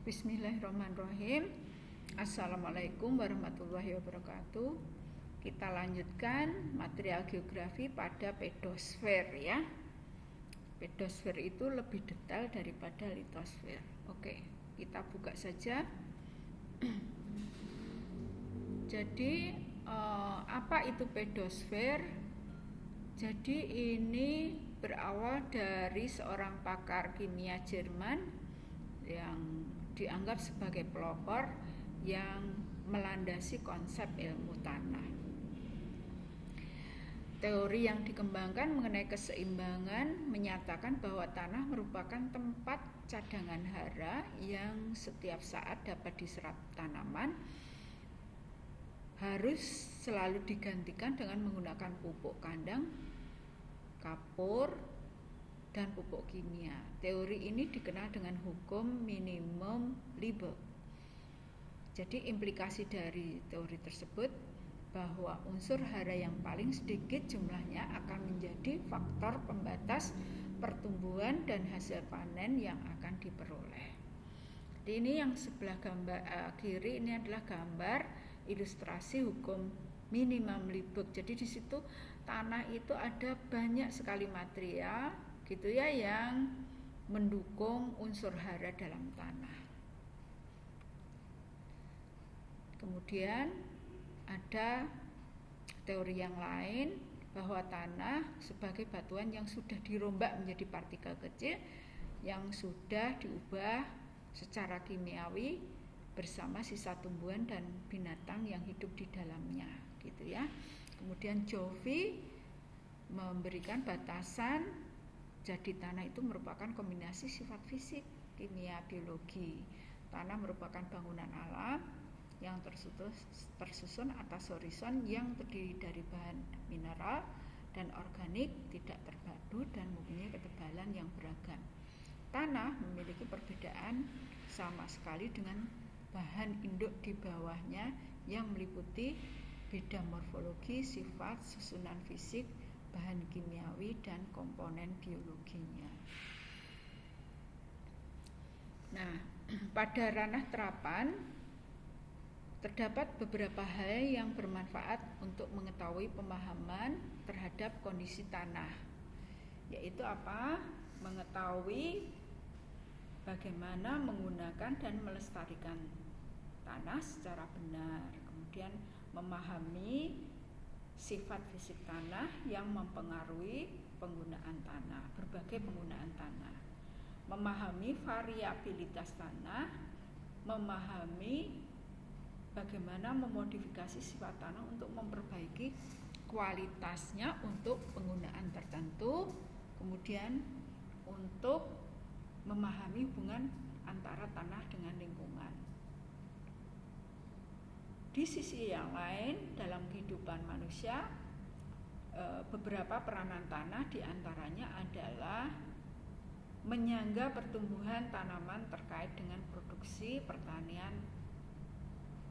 Bismillahirrahmanirrahim. Assalamualaikum warahmatullahi wabarakatuh. Kita lanjutkan material geografi pada pedosfer ya. Pedosfer itu lebih detail daripada litosfer. Oke, kita buka saja. Jadi apa itu pedosfer? Jadi ini berawal dari seorang pakar kimia Jerman yang dianggap sebagai pelopor yang melandasi konsep ilmu tanah. Teori yang dikembangkan mengenai keseimbangan menyatakan bahwa tanah merupakan tempat cadangan hara yang setiap saat dapat diserap tanaman, harus selalu digantikan dengan menggunakan pupuk kandang, kapur, dan pupuk kimia. Teori ini dikenal dengan hukum minimum Liebig. Jadi implikasi dari teori tersebut bahwa unsur hara yang paling sedikit jumlahnya akan menjadi faktor pembatas pertumbuhan dan hasil panen yang akan diperoleh. Jadi ini yang sebelah gambar kiri ini adalah gambar ilustrasi hukum minimum Liebig. Jadi di situ tanah itu ada banyak sekali material gitu ya yang mendukung unsur hara dalam tanah. Kemudian ada teori yang lain bahwa tanah sebagai batuan yang sudah dirombak menjadi partikel kecil yang sudah diubah secara kimiawi bersama sisa tumbuhan dan binatang yang hidup di dalamnya gitu ya. Kemudian Jovi memberikan batasan jadi tanah itu merupakan kombinasi sifat fisik, kimia, biologi. Tanah merupakan bangunan alam yang tersusun atas horizon yang terdiri dari bahan mineral dan organik, tidak terpadu dan mempunyai ketebalan yang beragam. Tanah memiliki perbedaan sama sekali dengan bahan induk di bawahnya yang meliputi beda morfologi, sifat, susunan fisik, bahan kimiawi, dan komponen biologinya. Nah, pada ranah terapan terdapat beberapa hal yang bermanfaat untuk mengetahui pemahaman terhadap kondisi tanah, yaitu apa? Mengetahui bagaimana menggunakan dan melestarikan tanah secara benar, kemudian memahami sifat fisik tanah yang mempengaruhi penggunaan tanah, berbagai penggunaan tanah, memahami variabilitas tanah, memahami bagaimana memodifikasi sifat tanah untuk memperbaiki kualitasnya untuk penggunaan tertentu, kemudian untuk memahami hubungan antara tanah dengan lingkungan. Di sisi yang lain, dalam kehidupan manusia, beberapa peranan tanah diantaranya adalah menyangga pertumbuhan tanaman terkait dengan produksi pertanian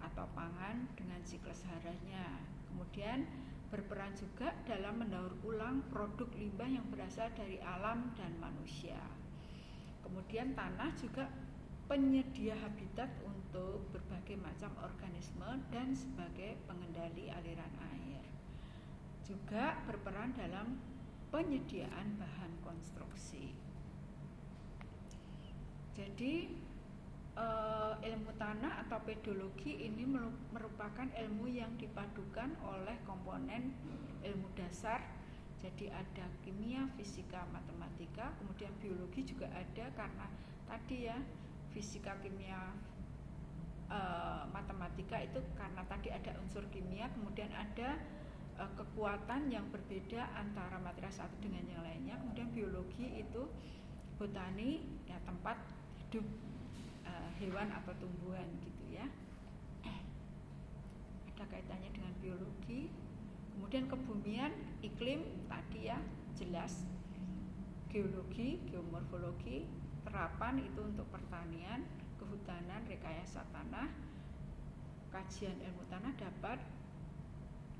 atau pangan dengan siklus haranya. Kemudian berperan juga dalam mendaur ulang produk limbah yang berasal dari alam dan manusia. Kemudian tanah juga penyedia habitat untuk berbagai macam organisme dan sebagai pengendali aliran air. Juga berperan dalam penyediaan bahan konstruksi. Jadi ilmu tanah atau pedologi ini merupakan ilmu yang dipadukan oleh komponen ilmu dasar. Jadi ada kimia, fisika, matematika, kemudian biologi juga ada karena tadi ya fisika, kimia, matematika itu karena tadi ada unsur kimia, kemudian ada kekuatan yang berbeda antara material satu dengan yang lainnya. Kemudian biologi itu botani, ya tempat hidup hewan atau tumbuhan gitu ya. Ada kaitannya dengan biologi. Kemudian kebumian, iklim tadi ya jelas. Geologi, geomorfologi, terapan itu untuk pertanian, kehutanan, rekayasa tanah. Kajian ilmu tanah dapat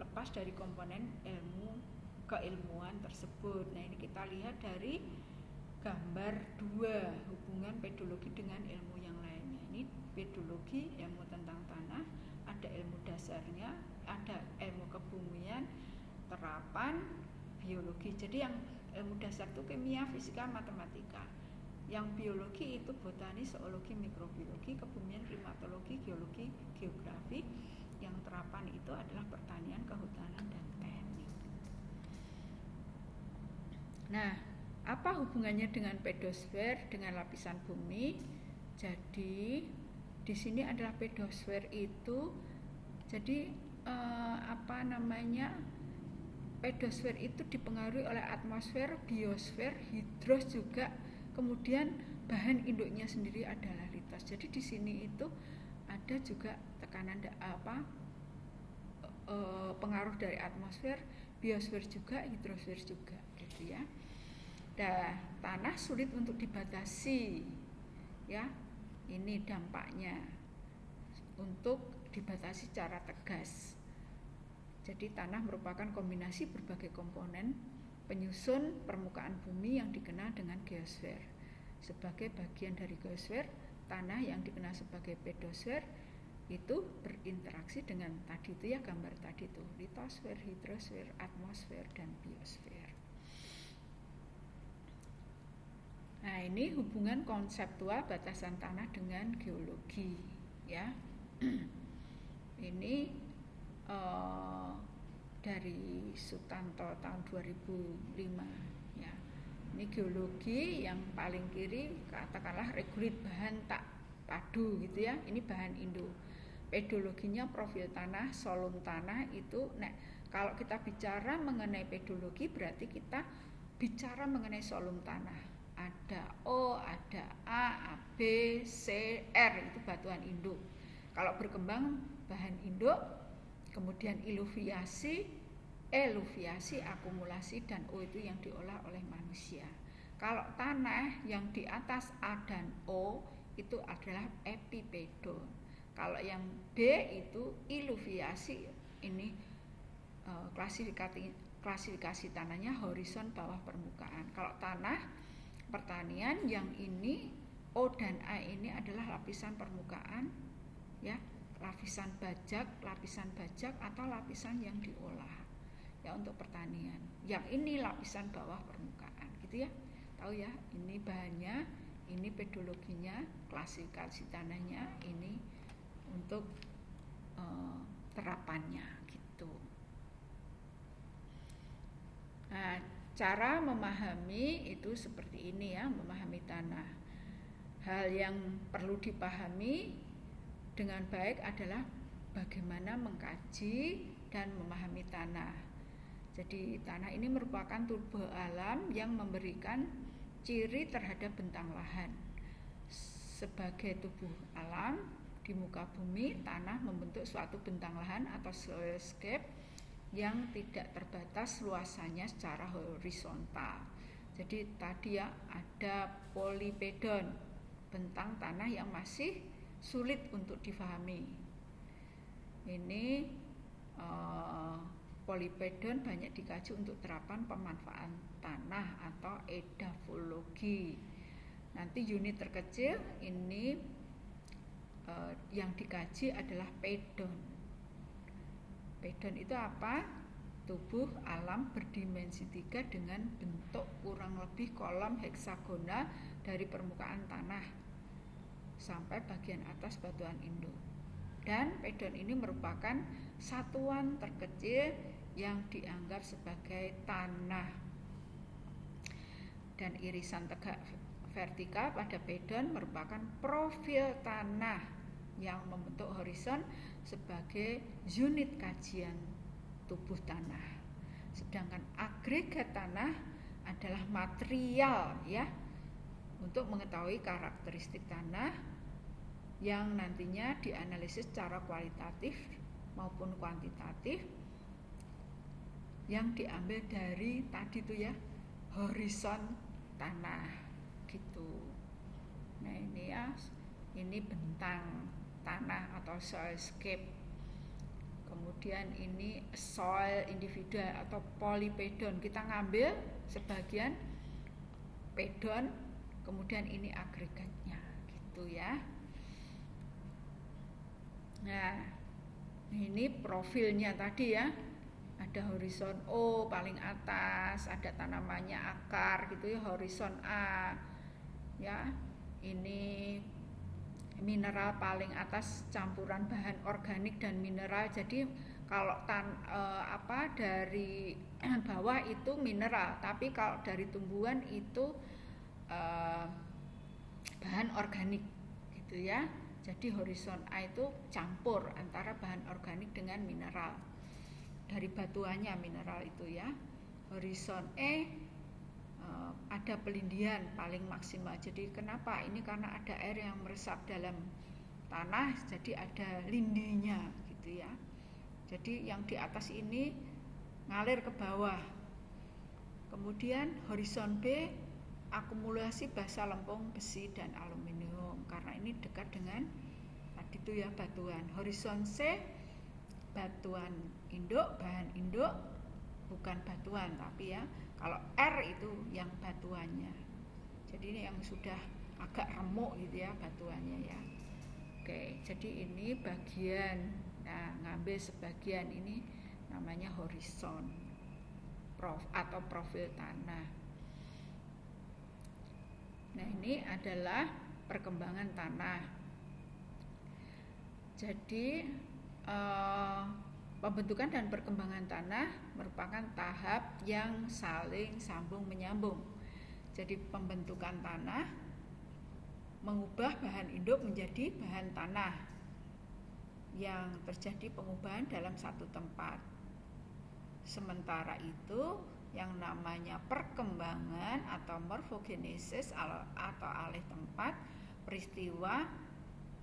lepas dari komponen ilmu keilmuan tersebut. Nah, ini kita lihat dari gambar 2, hubungan pedologi dengan ilmu yang lainnya. Ini pedologi, ilmu tentang tanah, ada ilmu dasarnya, ada ilmu kebumian, terapan, biologi. Jadi yang ilmu dasar itu kimia, fisika, matematika. Yang biologi itu botani, zoologi, mikrobiologi, kebumian, klimatologi, geologi, geografi. Yang terapan itu adalah pertanian, kehutanan, dan teknik. Nah, apa hubungannya dengan pedosfer, dengan lapisan bumi? Jadi di sini adalah pedosfer itu, jadi pedosfer itu dipengaruhi oleh atmosfer, biosfer, hidros juga, kemudian bahan induknya sendiri adalah litos. Jadi di sini itu ada juga tekanan pengaruh dari atmosfer, biosfer juga, hidrosfer juga, gitu ya. Nah, tanah sulit untuk dibatasi, ya. Ini dampaknya untuk dibatasi secara tegas. Jadi tanah merupakan kombinasi berbagai komponen penyusun permukaan bumi yang dikenal dengan geosfer. Sebagai bagian dari geosfer, tanah yang dikenal sebagai pedosfer itu berinteraksi dengan tadi itu ya, gambar tadi itu, litosfer, hidrosfer, atmosfer, dan biosfer. Nah, ini hubungan konseptual batasan tanah dengan geologi, ya. Ini dari Sutanto tahun 2005, ya. Ini geologi, yang paling kiri katakanlah regulit bahan tak padu gitu ya. Ini bahan Indo. Pedologinya profil tanah, solum tanah itu. Nah, kalau kita bicara mengenai pedologi berarti kita bicara mengenai solum tanah. Ada O, ada A, B, C, R, itu batuan induk. Kalau berkembang bahan induk, kemudian eluviasi, akumulasi, dan O itu yang diolah oleh manusia. Kalau tanah yang di atas A dan O itu adalah epipedon. Kalau yang B itu eluviasi, ini klasifikasi tanahnya horizon bawah permukaan. Kalau tanah pertanian yang ini O dan A ini adalah lapisan permukaan, ya, lapisan bajak atau lapisan yang diolah, ya, untuk pertanian. Yang ini lapisan bawah permukaan, gitu ya. Tahu ya, ini bahannya, ini pedologinya, klasifikasi tanahnya, ini untuk terapannya, gitu. Nah, cara memahami itu seperti ini ya, memahami tanah. Hal yang perlu dipahami dengan baik adalah bagaimana mengkaji dan memahami tanah. Jadi tanah ini merupakan tubuh alam yang memberikan ciri terhadap bentang lahan. Sebagai tubuh alam di muka bumi, tanah membentuk suatu bentang lahan atau soilscape yang tidak terbatas luasannya secara horizontal. Jadi tadi ya, ada polipedon, bentang tanah yang masih sulit untuk difahami. Ini polipedon banyak dikaji untuk terapan pemanfaatan tanah atau edafologi. Nanti unit terkecil ini yang dikaji adalah pedon. Pedon itu apa? Tubuh alam berdimensi 3 dengan bentuk kurang lebih kolom heksagonal dari permukaan tanah sampai bagian atas batuan induk. Dan pedon ini merupakan satuan terkecil yang dianggap sebagai tanah. Dan irisan tegak vertikal pada pedon merupakan profil tanah yang membentuk horizon sebagai unit kajian tubuh tanah. Sedangkan agregat tanah adalah material, ya, untuk mengetahui karakteristik tanah yang nantinya dianalisis secara kualitatif maupun kuantitatif yang diambil dari tadi itu ya, horizon tanah, gitu. Nah, ini ya, ini bentang tanah atau soilscape. Kemudian ini soil individual atau polipedon. Kita ngambil sebagian pedon, kemudian ini agregatnya, gitu ya. Nah, ini profilnya tadi ya. Ada horizon O paling atas, ada tanamannya akar gitu ya, horizon A. Ya. Ini mineral paling atas campuran bahan organik dan mineral. Jadi kalau dari bawah itu mineral, tapi kalau dari tumbuhan itu bahan organik gitu ya. Jadi horizon A itu campur antara bahan organik dengan mineral. Dari batuannya mineral itu ya. Horizon E ada pelindian paling maksimal. Jadi kenapa? Ini karena ada air yang meresap dalam tanah, jadi ada lindinya gitu ya. Jadi yang di atas ini ngalir ke bawah. Kemudian horizon B akumulasi basa lempung besi dan aluminium karena ini dekat dengan tadi itu ya batuan. Horizon C batuan induk, bahan induk, bukan batuan tapi ya kalau R itu yang batuannya. Jadi ini yang sudah agak remuk gitu ya batuannya ya. Oke, jadi ini bagian, nah ngambil sebagian ini namanya horizon atau profil tanah. Nah ini adalah perkembangan tanah. Jadi pembentukan dan perkembangan tanah merupakan tahap yang saling sambung menyambung. Jadi pembentukan tanah mengubah bahan induk menjadi bahan tanah yang terjadi pengubahan dalam satu tempat. Sementara itu yang namanya perkembangan atau morfogenesis atau alih tempat, peristiwa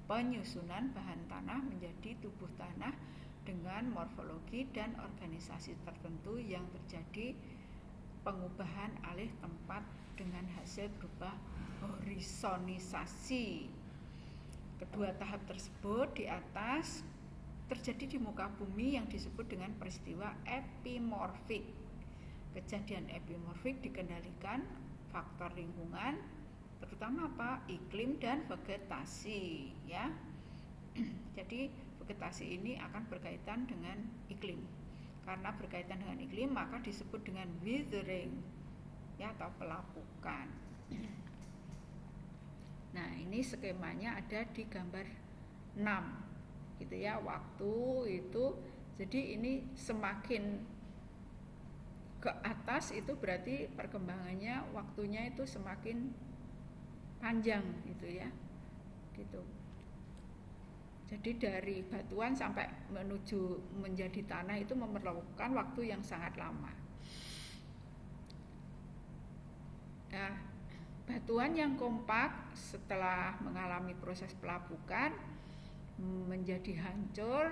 penyusunan bahan tanah menjadi tubuh tanah dengan morfologi dan organisasi tertentu yang terjadi pengubahan alih tempat dengan hasil berupa horizonisasi. Kedua tahap tersebut di atas terjadi di muka bumi yang disebut dengan peristiwa epimorfik. Kejadian epimorfik dikendalikan faktor lingkungan, terutama apa? Iklim dan vegetasi, ya. Jadi vegetasi ini akan berkaitan dengan iklim. Karena berkaitan dengan iklim maka disebut dengan withering, ya, atau pelapukan. Nah, ini skemanya ada di gambar 6. Gitu ya, waktu itu. Jadi ini semakin ke atas itu berarti perkembangannya waktunya itu semakin panjang gitu ya. Gitu. Jadi dari batuan sampai menuju menjadi tanah itu memerlukan waktu yang sangat lama. Nah, batuan yang kompak setelah mengalami proses pelapukan menjadi hancur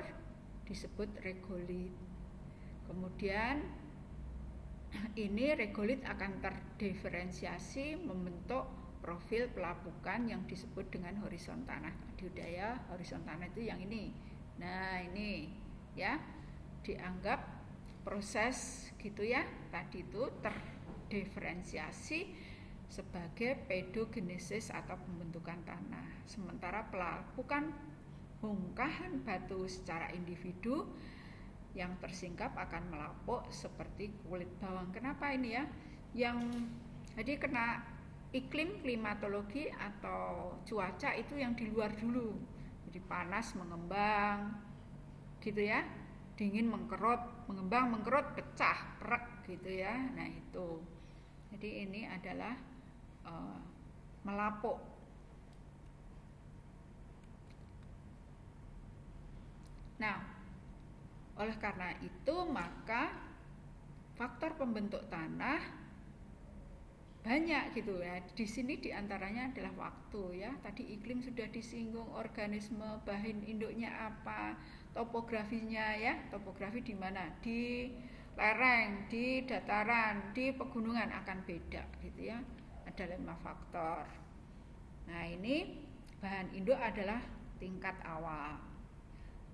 disebut regolit. Kemudian ini regolit akan terdiferensiasi membentuk profil pelapukan yang disebut dengan horizon tanah. Di udaya horizon tanah itu yang ini. Nah, ini ya dianggap proses gitu ya. Tadi itu terdiferensiasi sebagai pedogenesis atau pembentukan tanah. Sementara pelapukan bongkahan batu secara individu yang tersingkap akan melapuk seperti kulit bawang. Kenapa ini ya? Jadi kena iklim, klimatologi atau cuaca itu yang di luar dulu. Jadi panas mengembang gitu ya, dingin mengkerut, mengembang mengkerut, pecah, prek gitu ya. Nah itu. Jadi ini adalah melapuk. Nah, oleh karena itu maka faktor pembentuk tanah banyak gitu ya. Di sini diantaranya adalah waktu ya. Tadi iklim sudah disinggung, organisme, bahan induknya apa, topografinya ya. Topografi di mana? Di lereng, di dataran, di pegunungan akan beda gitu ya. Ada 5 faktor. Nah, ini bahan induk adalah tingkat awal.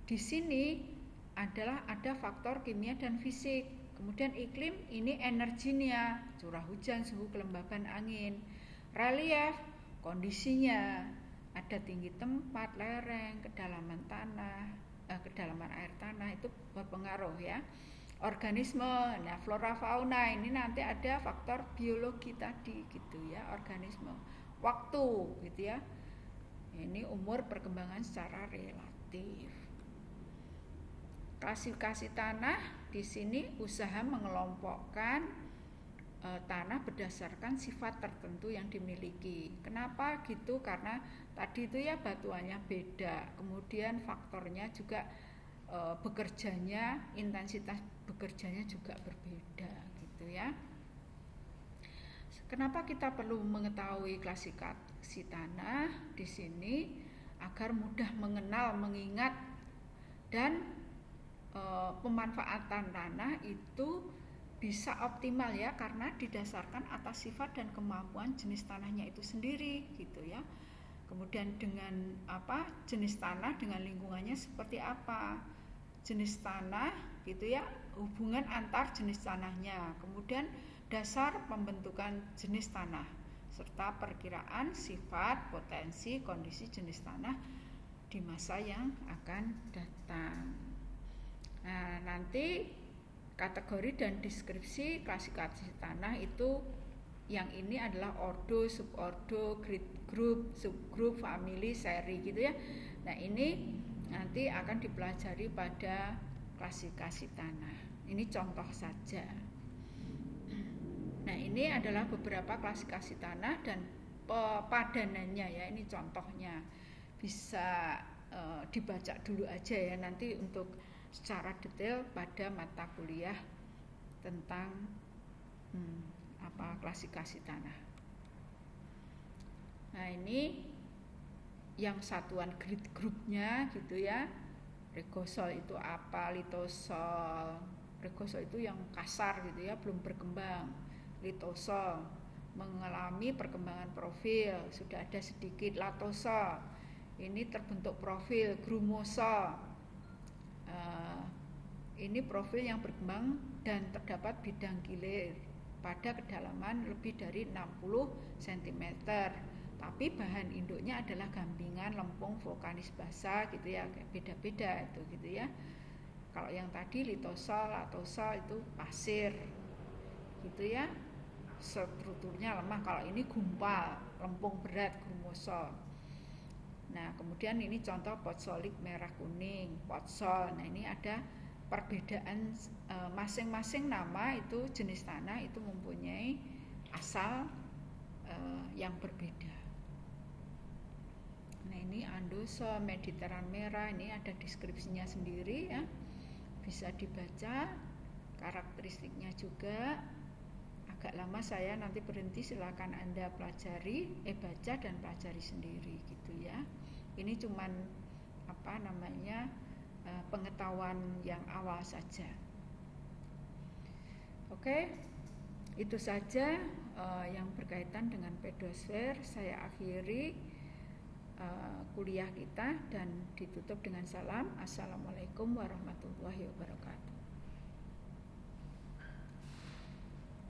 Di sini ada faktor kimia dan fisik. Kemudian iklim ini energinya, curah hujan, suhu kelembaban angin, relief, kondisinya, ada tinggi tempat, lereng, kedalaman tanah, kedalaman air tanah itu berpengaruh ya. Organisme, nah flora fauna ini nanti ada faktor biologi tadi gitu ya, organisme, waktu gitu ya. Ini umur perkembangan secara relatif. Klasifikasi tanah di sini usaha mengelompokkan tanah berdasarkan sifat tertentu yang dimiliki. Kenapa gitu? Karena tadi itu ya batuannya beda, kemudian faktornya juga bekerjanya, intensitas bekerjanya juga berbeda gitu ya. Kenapa kita perlu mengetahui klasifikasi tanah di sini? Agar mudah mengenal, mengingat, dan pemanfaatan tanah itu bisa optimal ya, karena didasarkan atas sifat dan kemampuan jenis tanahnya itu sendiri gitu ya. Kemudian dengan jenis tanah dengan lingkungannya seperti apa, jenis tanah gitu ya, hubungan antar jenis tanahnya, kemudian dasar pembentukan jenis tanah serta perkiraan sifat, potensi, kondisi jenis tanah di masa yang akan datang. Nah, nanti kategori dan deskripsi klasifikasi tanah itu yang ini adalah ordo, subordo, group, subgroup, family, seri gitu ya. Nah, ini nanti akan dipelajari pada klasifikasi tanah. Ini contoh saja. Nah, ini adalah beberapa klasifikasi tanah dan padanannya ya. Ini contohnya. Bisa dibaca dulu aja ya nanti untuk secara detail pada mata kuliah tentang klasifikasi tanah. Nah, ini yang satuan grid grupnya gitu ya. Regosol itu apa? Litosol. Regosol itu yang kasar gitu ya, belum berkembang. Litosol mengalami perkembangan profil, sudah ada sedikit. Latosol ini terbentuk profil. Grumosol ini profil yang berkembang dan terdapat bidang gilir pada kedalaman lebih dari 60 cm. Tapi bahan induknya adalah gampingan, lempung, vulkanis basah gitu ya, beda-beda itu gitu ya. Kalau yang tadi litosol, latosol itu pasir gitu ya, strukturnya lemah. Kalau ini gumpal, lempung berat, grumosol. Nah, kemudian ini contoh potsolik merah kuning, potsol. Nah, ini ada perbedaan masing-masing nama itu jenis tanah itu mempunyai asal yang berbeda. Nah, ini andosol, Mediteran merah, ini ada deskripsinya sendiri ya. Bisa dibaca karakteristiknya juga. Agak lama saya nanti berhenti, silakan Anda pelajari, baca dan pelajari sendiri gitu ya. Ini cuman pengetahuan yang awal saja. Oke, itu saja yang berkaitan dengan pedosfer. Saya akhiri kuliah kita dan ditutup dengan salam. Assalamualaikum warahmatullahi wabarakatuh.